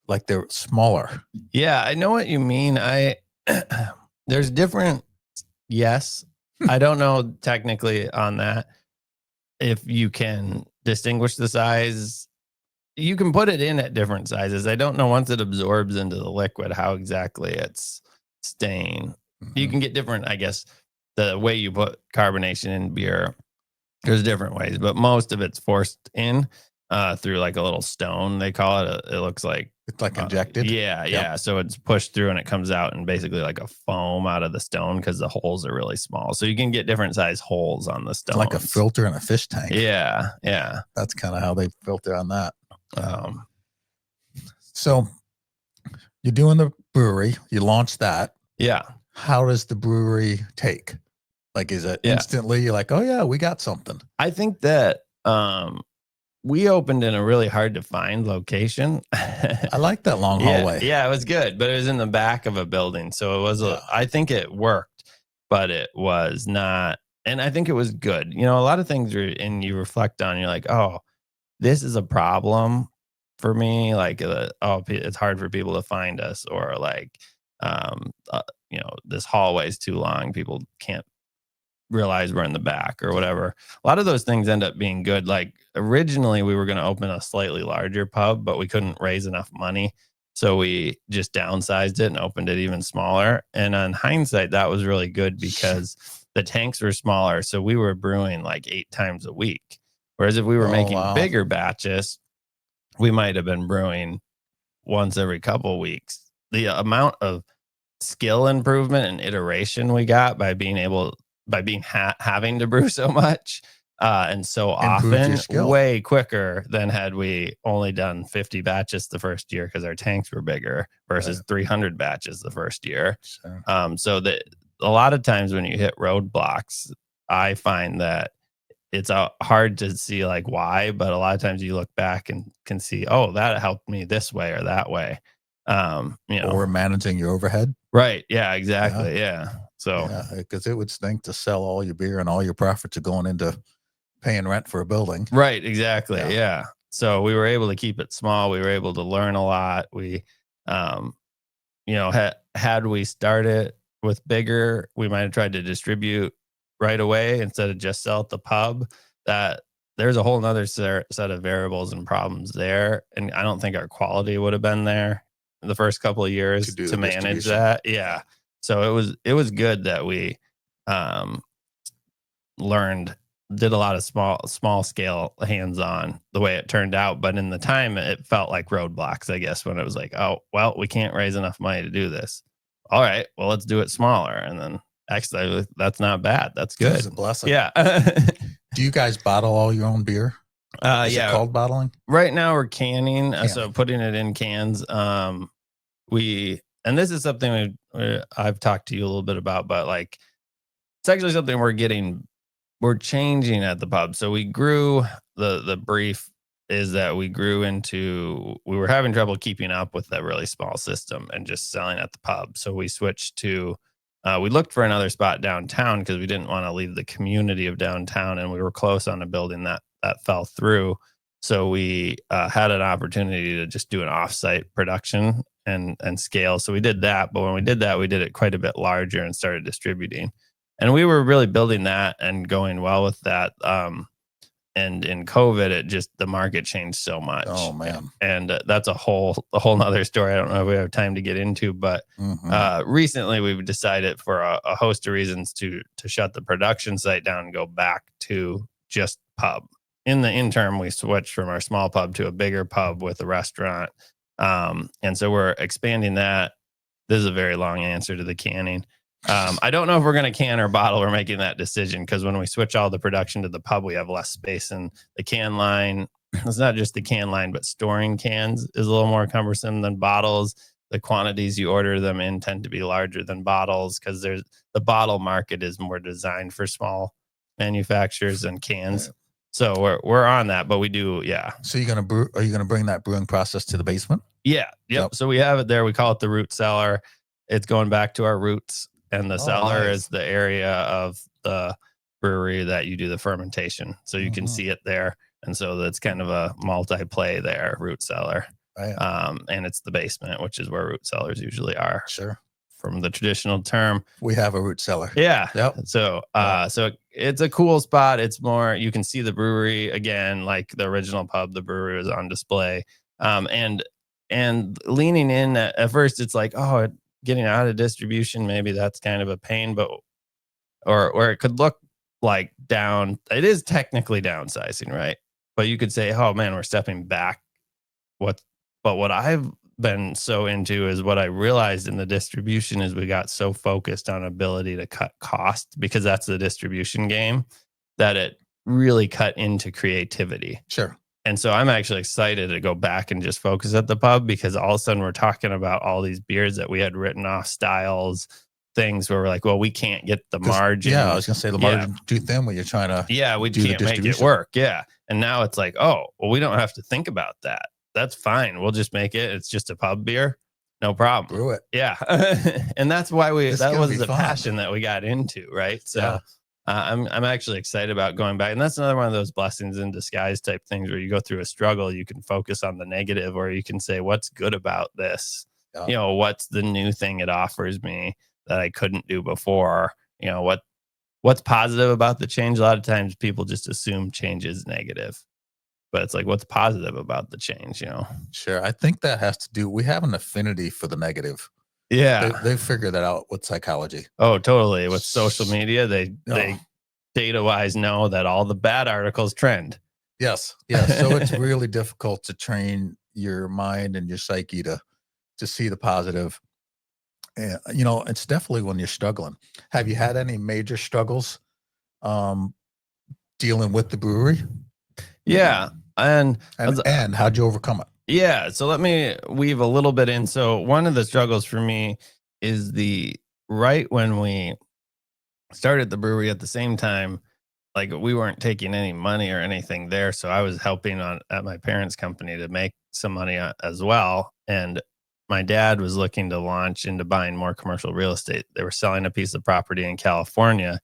Speaker 1: like they're smaller.
Speaker 2: Yeah, I know what you mean. There's different. Yes, I don't know technically on that. If you can distinguish the size, you can put it in at different sizes. I don't know once it absorbs into the liquid how exactly it's staying. You can get different, I guess, the way you put carbonation in beer. There's different ways, but most of it's forced in through like a little stone. They call it. It looks like
Speaker 1: it's like injected.
Speaker 2: Yeah. So it's pushed through and it comes out and basically like a foam out of the stone because the holes are really small. So you can get different size holes on the stone.
Speaker 1: Like a filter in a fish tank.
Speaker 2: Yeah.
Speaker 1: That's kind of how they filter on that. So you're doing the brewery. You launched that.
Speaker 2: Yeah.
Speaker 1: How does the brewery take? Like, is it instantly you're like, oh yeah, we got something?
Speaker 2: I think that we opened in a really hard to find location.
Speaker 1: I like that long hallway.
Speaker 2: Yeah, it was good, but it was in the back of a building. So it was, I think it worked, but it was not. And I think it was good. A lot of things and you reflect on, you're like, oh, this is a problem for me. Like, it's hard for people to find us, or like, this hallway is too long. People can't realize we're in the back or whatever. A lot of those things end up being good. Like originally we were going to open a slightly larger pub, but we couldn't raise enough money. So we just downsized it and opened it even smaller. And on hindsight, that was really good because the tanks were smaller. So we were brewing like 8 times a week. Whereas if we were making bigger batches, we might've been brewing once every couple of weeks. The amount of skill improvement and iteration we got by having to brew so much and so often, way quicker than had we only done 50 batches the first year because our tanks were bigger versus 300 batches the first year.
Speaker 1: Sure.
Speaker 2: So that a lot of times when you hit roadblocks, I find that it's hard to see like why, but a lot of times you look back and can see, oh, that helped me this way or that way.
Speaker 1: Or managing your overhead.
Speaker 2: Right. Yeah, exactly. Yeah. So,
Speaker 1: because it would stink to sell all your beer and all your profits are going into paying rent for a building.
Speaker 2: Right. Exactly. Yeah. So we were able to keep it small. We were able to learn a lot. We, had we started with bigger, we might have tried to distribute right away instead of just sell at the pub. That there's a whole nother set of variables and problems there. And I don't think our quality would have been there the first couple of years
Speaker 1: do
Speaker 2: to
Speaker 1: the
Speaker 2: manage
Speaker 1: distribution.
Speaker 2: that. Yeah. So it was good that we learned, did a lot of small scale hands-on the way it turned out. But in the time, it felt like roadblocks, I guess, when it was like, oh, well, we can't raise enough money to do this. All right, well, let's do it smaller. And then actually, that's not bad. That's good.
Speaker 1: It's a blessing.
Speaker 2: Yeah.
Speaker 1: Do you guys bottle all your own beer? Is it
Speaker 2: Yeah.
Speaker 1: called bottling?
Speaker 2: Right now we're canning, so
Speaker 1: Canning.
Speaker 2: putting it in cans. And this is something I've talked to you a little bit about, but like it's actually something we're changing at the pub. So we grew the brief is that we were having trouble keeping up with that really small system and just selling at the pub. So we switched to we looked for another spot downtown because we didn't want to leave the community of downtown, and we were close on a building that fell through. So we had an opportunity to just do an offsite production and scale. So we did that. But when we did that, we did it quite a bit larger and started distributing. And we were really building that and going well with that. And in COVID, the market changed so much.
Speaker 1: Oh man.
Speaker 2: And that's a whole nother story. I don't know if we have time to get into, but recently we've decided for a host of reasons to shut the production site down and go back to just pub. In the interim, we switched from our small pub to a bigger pub with a restaurant. And so we're expanding that. This is a very long answer to the canning. I don't know if we're going to can or bottle. We're making that decision because when we switch all the production to the pub, we have less space in the can line. It's not just the can line, but storing cans is a little more cumbersome than bottles. The quantities you order them in tend to be larger than bottles because the bottle market is more designed for small manufacturers than cans. So we're on that, but we do, yeah.
Speaker 1: So are you gonna bring that brewing process to the basement?
Speaker 2: Yeah, yep. So we have it there. We call it the root cellar. It's going back to our roots, and the cellar
Speaker 1: nice.
Speaker 2: is the area of the brewery that you do the fermentation. So you can see it there, and so that's kind of a multi-play there, root cellar.
Speaker 1: Right.
Speaker 2: And it's the basement, which is where root cellars usually are.
Speaker 1: Sure.
Speaker 2: From the traditional term,
Speaker 1: we have a root cellar.
Speaker 2: Yeah.
Speaker 1: Yep.
Speaker 2: So, so it's a cool spot. It's more, you can see the brewery again, like the original pub, the brewery was on display. And leaning in at first, it's like, oh, getting out of distribution, maybe that's kind of a pain, but, or it could look like it is technically downsizing, right? But you could say, oh man, we're stepping back. But what I've been so into is what I realized in the distribution is we got so focused on ability to cut cost because that's the distribution game that it really cut into creativity.
Speaker 1: Sure.
Speaker 2: And so I'm actually excited to go back and just focus at the pub because all of a sudden we're talking about all these beers that we had written off styles, things where we're like, well, we can't get the margin.
Speaker 1: Yeah, I was gonna say the margin's too thin when you're trying to
Speaker 2: we can't make it work. Yeah. And now it's like, oh, well, we don't have to think about that. That's fine. We'll just make it. It's just a pub beer. No problem.
Speaker 1: Brew it.
Speaker 2: Yeah. And that's why that was the
Speaker 1: fun.
Speaker 2: passion that we got into. Right. So I'm actually excited about going back. And that's another one of those blessings in disguise type things where you go through a struggle, you can focus on the negative, or you can say, what's good about this? You know, what's the new thing it offers me that I couldn't do before? You know, what's positive about the change? A lot of times people just assume change is negative. But it's like, what's positive about the change, you know?
Speaker 1: Sure. I think that has to do, we have an affinity for the negative.
Speaker 2: Yeah.
Speaker 1: They figured that out with psychology.
Speaker 2: Oh, totally. With social media, they data wise know that all the bad articles trend.
Speaker 1: Yes. Yes. So it's really difficult to train your mind and your psyche to see the positive. And, you know, it's definitely when you're struggling. Have you had any major struggles dealing with the brewery?
Speaker 2: Yeah. And
Speaker 1: how'd you overcome it?
Speaker 2: Yeah. So let me weave a little bit in. So one of the struggles for me is right when we started the brewery at the same time, like we weren't taking any money or anything there. So I was helping at my parents' company to make some money as well. And my dad was looking to launch into buying more commercial real estate. They were selling a piece of property in California.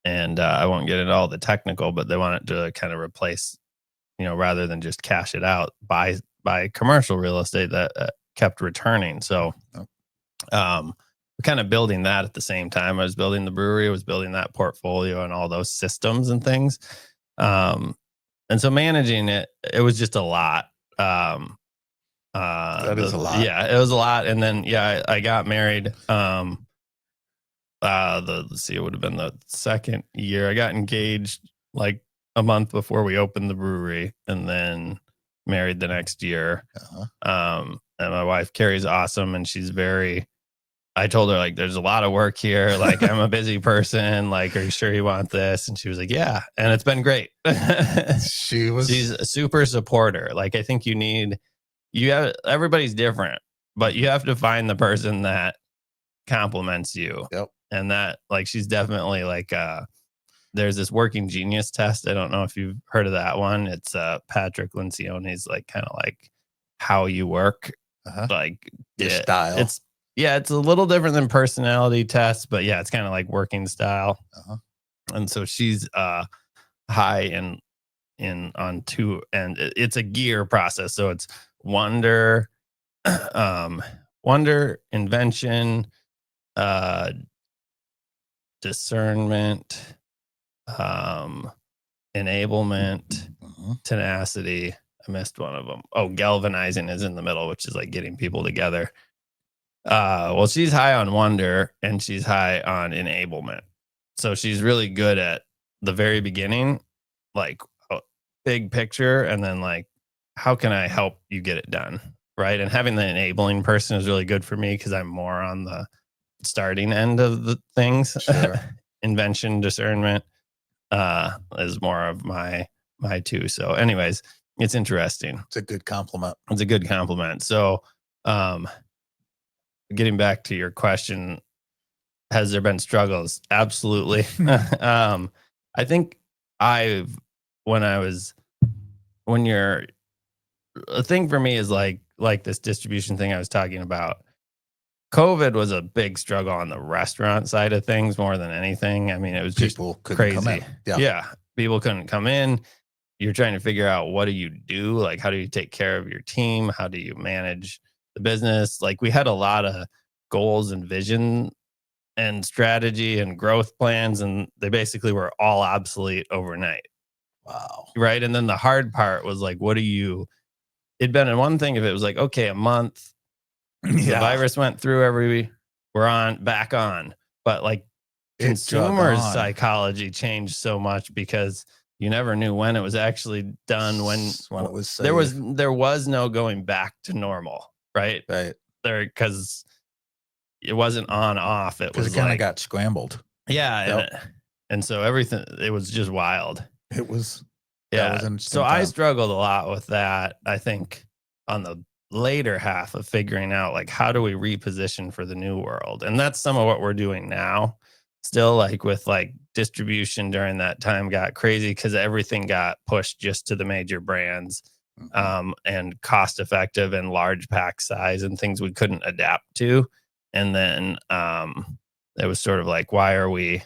Speaker 2: And I won't get into all the technical, but they wanted to kind of replace, you know, rather than just cash it out, buy commercial real estate that kept returning. So we're kind of building that at the same time. I was building the brewery, I was building that portfolio and all those systems and things. and so managing it was just a lot.
Speaker 1: That is a lot.
Speaker 2: Yeah, it was a lot. And then I got married. Let's see, it would have been the second year. I got engaged like a month before we opened the brewery, and then married the next year. And my wife Carrie's awesome, and she's very. I told her, like, there's a lot of work here. Like, I'm a busy person. Like, are you sure you want this? And she was like, yeah. And it's been great. She's a super supporter. Like, I think everybody's different, but you have to find the person that compliments you.
Speaker 1: Yep.
Speaker 2: And that, like, she's definitely like, there's this working genius test. I don't know if you've heard of that one. It's Patrick Lencioni's, like, kind of like how you work, like
Speaker 1: your style.
Speaker 2: It's a little different than personality tests, but yeah, it's kind of like working style. And so she's high on two, and it's a gear process. So it's wonder, invention, discernment, enablement, tenacity. I missed one of them. Oh, galvanizing is in the middle, which is like getting people together. Well, she's high on wonder and she's high on enablement. So she's really good at the very beginning, like big picture, and then like, how can I help you get it done? Right. And having the enabling person is really good for me because I'm more on the starting end of the things.
Speaker 1: Sure.
Speaker 2: Invention, discernment is more of my two. So anyways, it's interesting.
Speaker 1: It's a good compliment.
Speaker 2: It's a good compliment. So getting back to your question, has there been struggles? Absolutely. I think a thing for me is like this distribution thing I was talking about. COVID was a big struggle on the restaurant side of things more than anything. I mean, it was just crazy.
Speaker 1: Come in.
Speaker 2: Yeah. People couldn't come in. You're trying to figure out, what do you do? Like, how do you take care of your team? How do you manage the business? Like, we had a lot of goals and vision and strategy and growth plans, and they basically were all obsolete overnight.
Speaker 1: Wow.
Speaker 2: Right. And then the hard part was like, it'd been one thing if it was like, okay, a month, the virus went through, we're back on. But like, consumers' psychology changed so much because you never knew when it was actually done, when
Speaker 1: it was safe.
Speaker 2: there was no going back to normal, right?
Speaker 1: Right.
Speaker 2: Because it wasn't on off. It was
Speaker 1: kind of like, got scrambled.
Speaker 2: Yeah.
Speaker 1: Yep.
Speaker 2: And so everything, it was just wild.
Speaker 1: It was.
Speaker 2: Yeah. So I struggled a lot with that. I think on the later half of figuring out, like, how do we reposition for the new world? And that's some of what we're doing now. Still, like, with like distribution during that time got crazy because everything got pushed just to the major brands, and cost effective and large pack size and things we couldn't adapt to. And then it was sort of like, why are we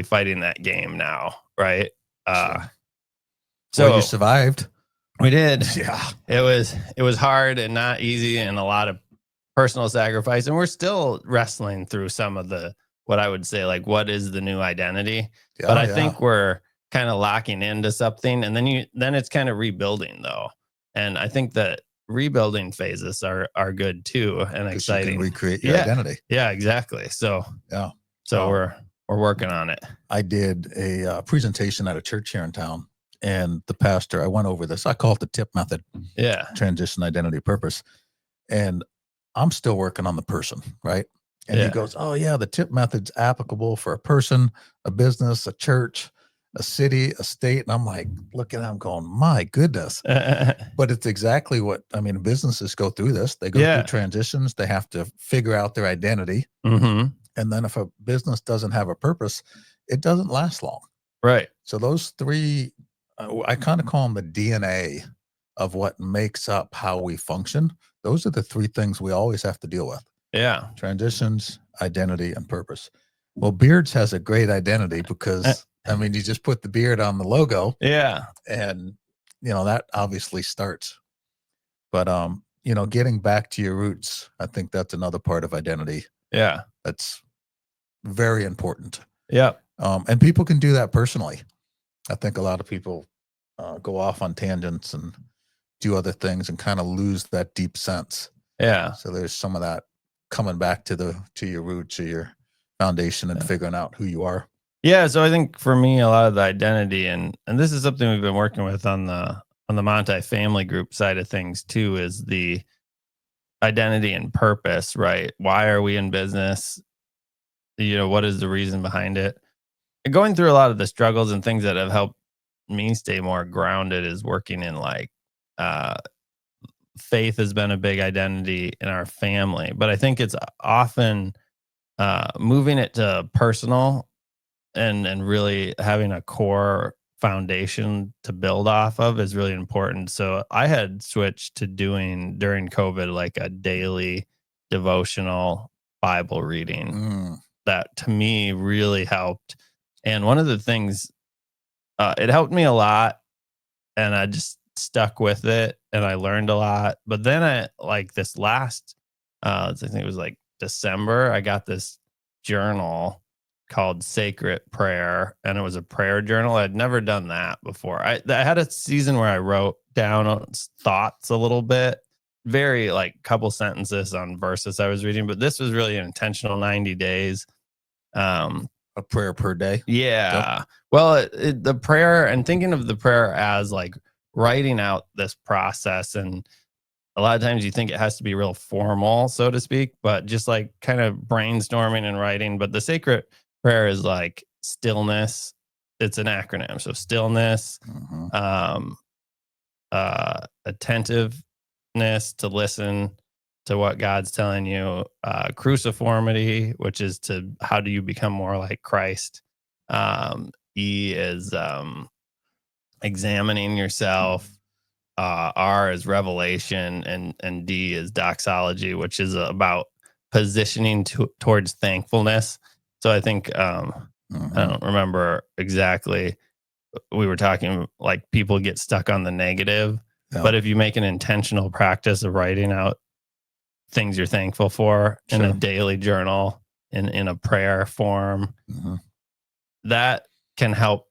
Speaker 2: fighting that game now? Right. So
Speaker 1: you survived.
Speaker 2: We did.
Speaker 1: Yeah.
Speaker 2: It was hard and not easy and a lot of personal sacrifice. And we're still wrestling through some of what I would say, like, what is the new identity? But I think we're kind of locking into something, and then it's kind of rebuilding though. And I think that rebuilding phases are good too and exciting.
Speaker 1: You can recreate your identity.
Speaker 2: Yeah, exactly. So we're working on it.
Speaker 1: I did a presentation at a church here in town. And the pastor, I went over this. I call it the TIP method.
Speaker 2: Yeah.
Speaker 1: Transition, identity, purpose. And I'm still working on the person, right? And he goes, oh, yeah, the TIP method's applicable for a person, a business, a church, a city, a state. And I'm like, looking at him going, my goodness. But it's exactly what, I mean, businesses go through this. They go through transitions. They have to figure out their identity. And then if a business doesn't have a purpose, it doesn't last long.
Speaker 2: Right.
Speaker 1: So those three, I kind of call them the DNA of what makes up how we function. Those are the three things we always have to deal with.
Speaker 2: Yeah.
Speaker 1: Transitions, identity, and purpose. Well, Beards has a great identity because, I mean, you just put the beard on the logo.
Speaker 2: Yeah.
Speaker 1: And, that obviously starts. But, getting back to your roots, I think that's another part of identity.
Speaker 2: Yeah.
Speaker 1: That's very important.
Speaker 2: Yeah.
Speaker 1: And people can do that personally. I think a lot of people go off on tangents and do other things and kind of lose that deep sense.
Speaker 2: Yeah.
Speaker 1: So there's some of that coming back to your roots or your foundation and figuring out who you are.
Speaker 2: Yeah. So I think for me, a lot of the identity and this is something we've been working with on the Monti family group side of things too, is the identity and purpose, right? Why are we in business? What is the reason behind it? And going through a lot of the struggles and things that have helped me stay more grounded is working in uh faith has been a big identity in our family, but I think it's often moving it to personal and really having a core foundation to build off of is really important. So I had switched to doing during COVID like a daily devotional Bible reading. That to me really helped. And one of the things, it helped me a lot, and I just stuck with it and I learned a lot. But then I like this last, I think it was like December, I got this journal called Sacred Prayer, and it was a prayer journal. I'd never done that before. I had a season where I wrote down thoughts a little bit, very like couple sentences on verses I was reading, but this was really an intentional 90 days.
Speaker 1: A prayer per day.
Speaker 2: Yeah.
Speaker 1: Yep.
Speaker 2: Well, the prayer and thinking of the prayer as like writing out this process. And a lot of times you think it has to be real formal, so to speak, but just like kind of brainstorming and writing. But the sacred prayer is like stillness. It's an acronym. So stillness, attentiveness to listen to what God's telling you, cruciformity, which is to how do you become more like Christ. E is examining yourself. R is revelation, and D is doxology, which is about positioning towards thankfulness. So I think I don't remember exactly. We were talking like people get stuck on the negative, but if you make an intentional practice of writing out things you're thankful for in a daily journal, in a prayer form, that can help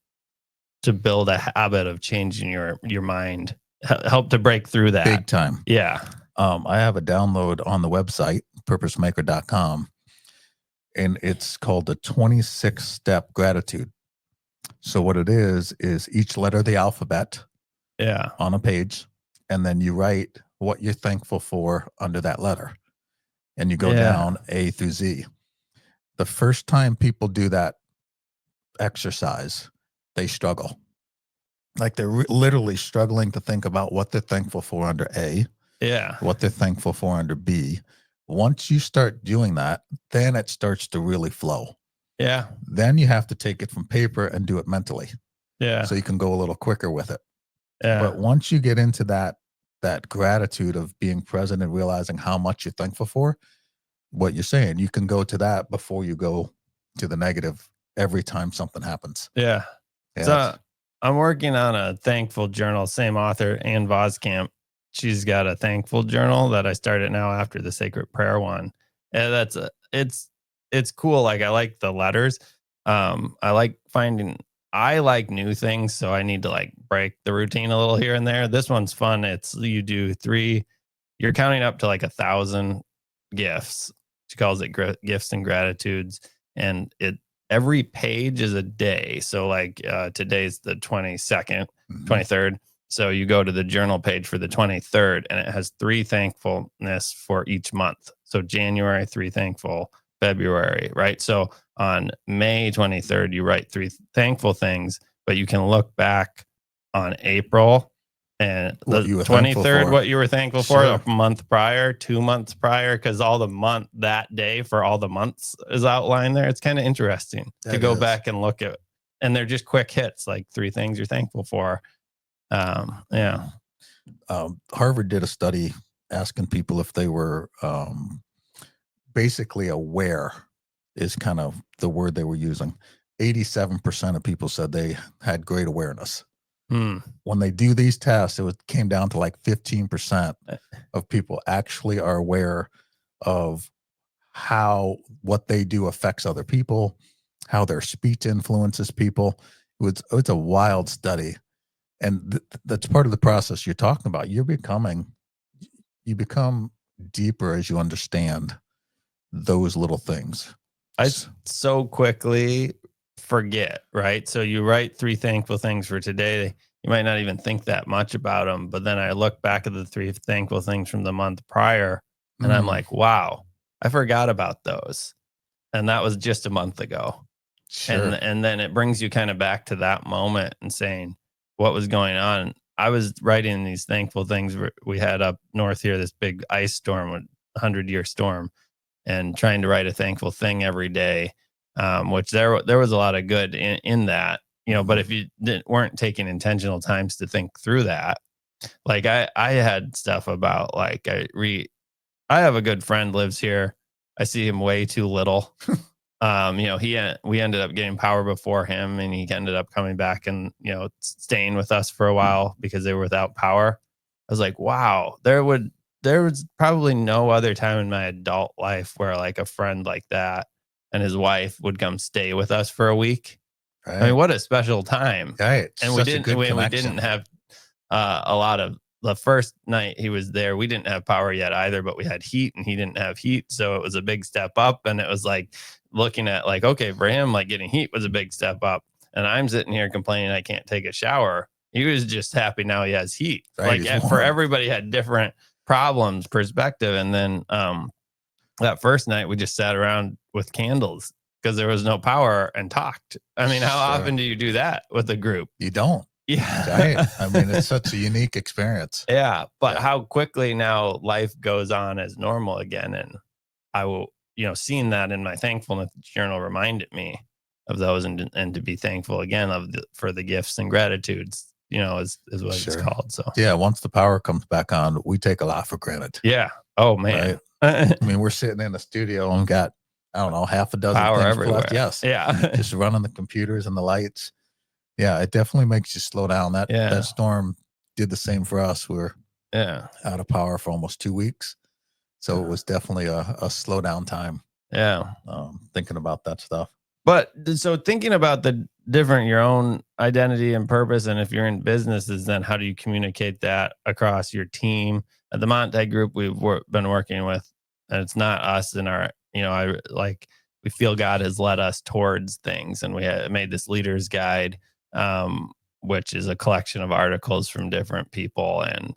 Speaker 2: to build a habit of changing your mind, help to break through that.
Speaker 1: Big time.
Speaker 2: Yeah.
Speaker 1: I have a download on the website, purposemaker.com, and it's called the 26-step gratitude. So what it is each letter of the alphabet on a page, and then you write what you're thankful for under that letter. And you go down A through Z. The first time people do that exercise, they struggle. Like they're literally struggling to think about what they're thankful for under A, what they're thankful for under B. Once you start doing that, then it starts to really flow.
Speaker 2: Yeah.
Speaker 1: Then you have to take it from paper and do it mentally.
Speaker 2: Yeah.
Speaker 1: So you can go a little quicker with it.
Speaker 2: Yeah.
Speaker 1: But once you get into that gratitude of being present and realizing how much you're thankful for, what you're saying, you can go to that before you go to the negative every time something happens.
Speaker 2: Yeah. So I'm working on a thankful journal, same author, Ann Voskamp. She's got a thankful journal that I started now after the sacred prayer one. And it's cool. Like I like the letters. I like new things, so I need to like break the routine a little here and there. This one's fun. It's you do 3, you're counting up to like 1,000 gifts. She calls it gifts and gratitudes. And every page is a day. So like today's the 22nd, 23rd. So you go to the journal page for the 23rd, and it has 3 thankfulness for each month. So January, 3 thankful, February, right? So on May 23rd, you write 3 thankful things, but you can look back on April and the 23rd, what you were thankful for a month prior, 2 months prior, because all the month that day for all the months is outlined there. It's kind of interesting to go back and look at, and they're just quick hits, like 3 things you're thankful for.
Speaker 1: Harvard did a study asking people if they were basically aware is kind of the word they were using. 87% of people said they had great awareness. When they do these tests, came down to like 15% of people actually are aware of how what they do affects other people, how their speech influences people. It's a wild study. And that's part of the process you're talking about. You become deeper as you understand those little things.
Speaker 2: I so quickly forget, right? So you write 3 thankful things for today. You might not even think that much about them, but then I look back at the 3 thankful things from the month prior, and I'm
Speaker 1: Mm,
Speaker 2: like, "Wow, I forgot about those." And that was just a month ago.
Speaker 1: sure.
Speaker 2: And then it brings you kind of back to that moment and saying what was going on. I was writing these thankful things we had up north here, this big ice storm, 100-year storm, and trying to write a thankful thing every day, which there was a lot of good in that, but if you weren't taking intentional times to think through that, like I had stuff about like I have a good friend lives here. I see him way too little. We ended up getting power before him, and he ended up coming back and staying with us for a while because they were without power. I was like, wow, there was probably no other time in my adult life where like a friend like that and his wife would come stay with us for a week. I mean,
Speaker 1: Right.
Speaker 2: what a special time.
Speaker 1: Right.
Speaker 2: And we
Speaker 1: Such a
Speaker 2: didn't
Speaker 1: good
Speaker 2: we didn't
Speaker 1: connection.
Speaker 2: have a lot of the first night he was there, we didn't have power yet either, but we had heat and he didn't have heat. So it was a big step up. And it was like looking at like, okay, for him, like getting heat was a big step up. And I'm sitting here complaining I can't take a shower. He was just happy now he has heat.
Speaker 1: Right.
Speaker 2: Like
Speaker 1: He's
Speaker 2: for
Speaker 1: warm.
Speaker 2: everybody had different problems, perspective. And then that first night we just sat around with candles because there was no power and talked. I mean, how
Speaker 1: Sure.
Speaker 2: often do you do that with a group?
Speaker 1: You don't. Right.
Speaker 2: Yeah.
Speaker 1: I mean, it's such a unique experience.
Speaker 2: Yeah, but
Speaker 1: Yeah.
Speaker 2: how quickly now life goes on as normal again, and I will, seeing that in my thankfulness journal reminded me of those, and to be thankful again for the gifts and gratitudes, is what it's
Speaker 1: Sure.
Speaker 2: called. So
Speaker 1: Yeah. Once the power comes back on, we take a lot for granted.
Speaker 2: yeah. Oh
Speaker 1: Right.
Speaker 2: man,
Speaker 1: I mean, we're sitting in the studio and got, I don't know, half a dozen
Speaker 2: power
Speaker 1: things left.
Speaker 2: everywhere.
Speaker 1: Yes.
Speaker 2: Yeah,
Speaker 1: Just running the computers and the lights. Yeah. It definitely makes you slow down. That
Speaker 2: yeah,
Speaker 1: storm did the same for us. We were
Speaker 2: yeah,
Speaker 1: out of power for almost 2 weeks. So it was definitely a slow down time,
Speaker 2: yeah.
Speaker 1: thinking about that stuff.
Speaker 2: But so thinking about the different your own identity and purpose, and if you're in businesses, then how do you communicate that across your team? At the Monte Group, been working with, and it's not us in our, I like we feel God has led us towards things, and we made this leaders guide, which is a collection of articles from different people and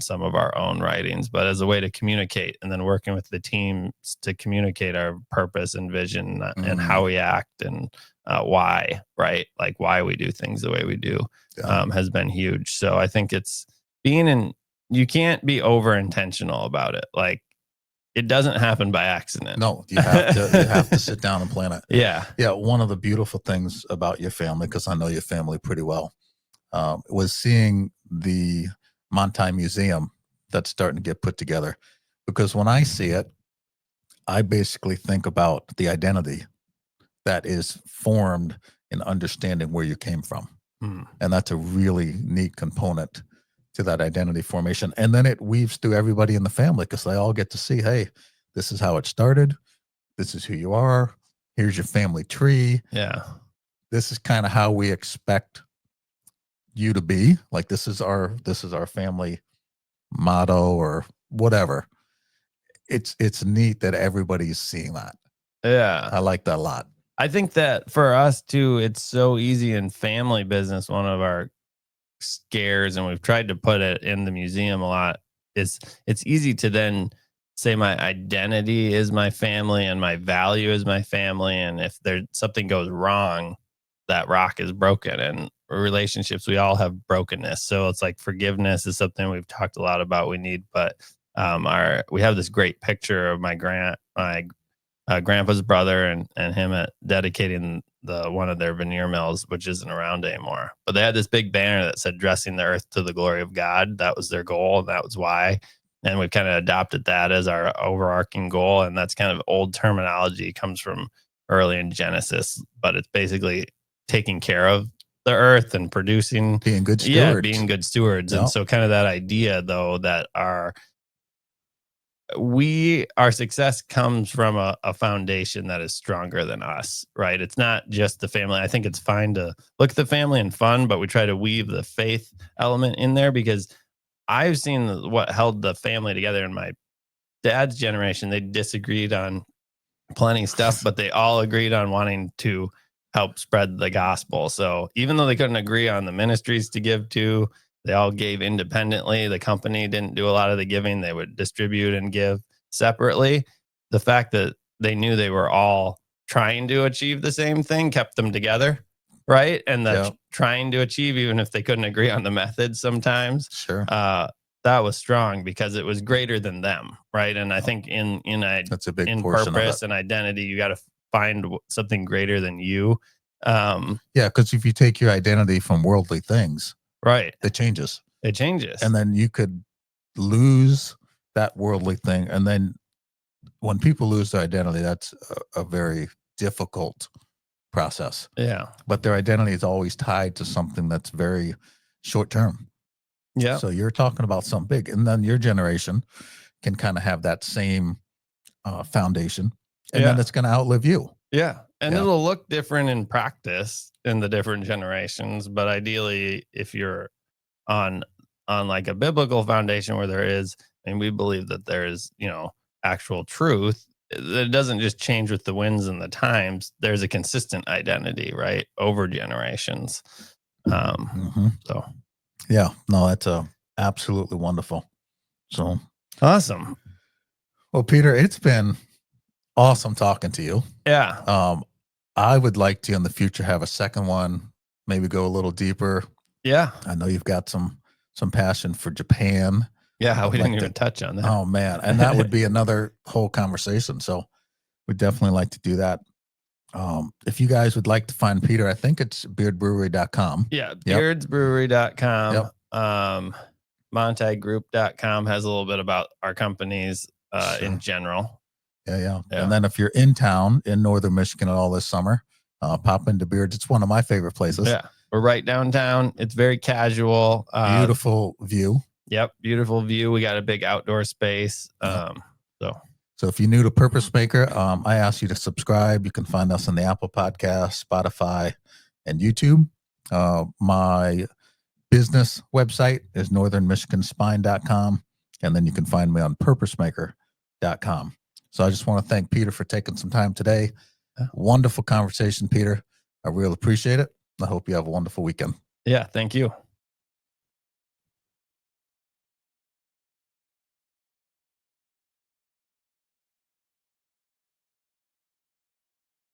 Speaker 2: some of our own writings, but as a way to communicate, and then working with the teams to communicate our purpose and vision and
Speaker 1: Mm,
Speaker 2: how we act and why, right? Like why we do things the way we do
Speaker 1: yeah.
Speaker 2: has been huge. So I think it's being in, you can't be over intentional about it. Like it doesn't happen by accident.
Speaker 1: No, you have to sit down and plan it.
Speaker 2: Yeah.
Speaker 1: Yeah, one of the beautiful things about your family, because I know your family pretty well, was seeing the Montai Museum that's starting to get put together. Because when I see it, I basically think about the identity that is formed in understanding where you came from.
Speaker 2: Hmm.
Speaker 1: And that's a really neat component to that identity formation. And then it weaves through everybody in the family because they all get to see, hey, this is how it started. This is who you are. Here's your family tree.
Speaker 2: Yeah.
Speaker 1: This is kind of how we expect you to be. Like this is our family motto or whatever. It's neat that everybody's seeing that.
Speaker 2: Yeah.
Speaker 1: I like that a lot.
Speaker 2: I think that for us too, it's so easy in family business. One of our scares, and we've tried to put it in the museum a lot, is it's easy to then say my identity is my family and my value is my family, and if there something goes wrong, that rock is broken. And relationships, we all have brokenness, so it's like forgiveness is something we've talked a lot about we need. But our we have this great picture of my grandpa's brother and him at dedicating the one of their veneer mills, which isn't around anymore. But they had this big banner that said "dressing the earth to the glory of God." That was their goal, and that was why. And we've kind of adopted that as our overarching goal, and that's kind of old terminology. It comes from early in Genesis, but it's basically taking care of the earth and producing,
Speaker 1: Being good
Speaker 2: yeah,
Speaker 1: stewards.
Speaker 2: being good stewards. And
Speaker 1: Yeah.
Speaker 2: so, kind of that idea, though, that our our success comes from a foundation that is stronger than us, right? It's not just the family. I think it's fine to look at the family and fun, but we try to weave the faith element in there because I've seen what held the family together in my dad's generation. They disagreed on plenty of stuff, but they all agreed on wanting to help spread the gospel. So even though they couldn't agree on the ministries to give to, they all gave independently. The company didn't do a lot of the giving. They would distribute and give separately. The fact that they knew they were all trying to achieve the same thing kept them together, right? And the trying to achieve, even if they couldn't agree on the methods sometimes,
Speaker 1: Sure.
Speaker 2: that was strong because it was greater than them, right? And I think
Speaker 1: That's a big
Speaker 2: in
Speaker 1: portion
Speaker 2: purpose
Speaker 1: of it.
Speaker 2: and identity, you got to find something greater than you.
Speaker 1: Yeah, because if you take your identity from worldly things,
Speaker 2: Right.
Speaker 1: it changes.
Speaker 2: It changes.
Speaker 1: And then you could lose that worldly thing. And then when people lose their identity, that's a very difficult process.
Speaker 2: Yeah.
Speaker 1: But their identity is always tied to something that's very short term.
Speaker 2: Yeah.
Speaker 1: So you're talking about something big. And then your generation can kind of have that same foundation. And then it's going to outlive you.
Speaker 2: Yeah. And
Speaker 1: Yeah.
Speaker 2: it'll look different in practice in the different generations. But ideally, if you're on like a biblical foundation where there is, and we believe that there is, actual truth, it doesn't just change with the winds and the times. There's a consistent identity, right? Over generations. So
Speaker 1: yeah, no, that's absolutely wonderful. So
Speaker 2: awesome.
Speaker 1: Well, Peter, it's been awesome talking to you.
Speaker 2: Yeah.
Speaker 1: I would like to in the future have a second one, maybe go a little deeper.
Speaker 2: Yeah.
Speaker 1: I know you've got some passion for Japan.
Speaker 2: Yeah, we didn't even touch on that.
Speaker 1: Oh man, and that would be another whole conversation. So we'd definitely like to do that. If you guys would like to find Peter, I think it's beardsbrewery.com.
Speaker 2: Yeah, beardsbrewery.com.
Speaker 1: Yep.
Speaker 2: Montaggroup.com has a little bit about our companies in general.
Speaker 1: Yeah. And then if you're in town in northern Michigan at all this summer, pop into Beards. It's one of my favorite places.
Speaker 2: Yeah. We're right downtown. It's very casual.
Speaker 1: Beautiful view.
Speaker 2: Yep. Beautiful view. We got a big outdoor space.
Speaker 1: So if you're new to Purpose Maker, I ask you to subscribe. You can find us on the Apple Podcast, Spotify, and YouTube. My business website is northernmichiganspine.com. And then you can find me on purposemaker.com. So I just want to thank Peter for taking some time today. Wonderful conversation, Peter. I really appreciate it. I hope you have a wonderful weekend.
Speaker 2: Yeah. Thank you.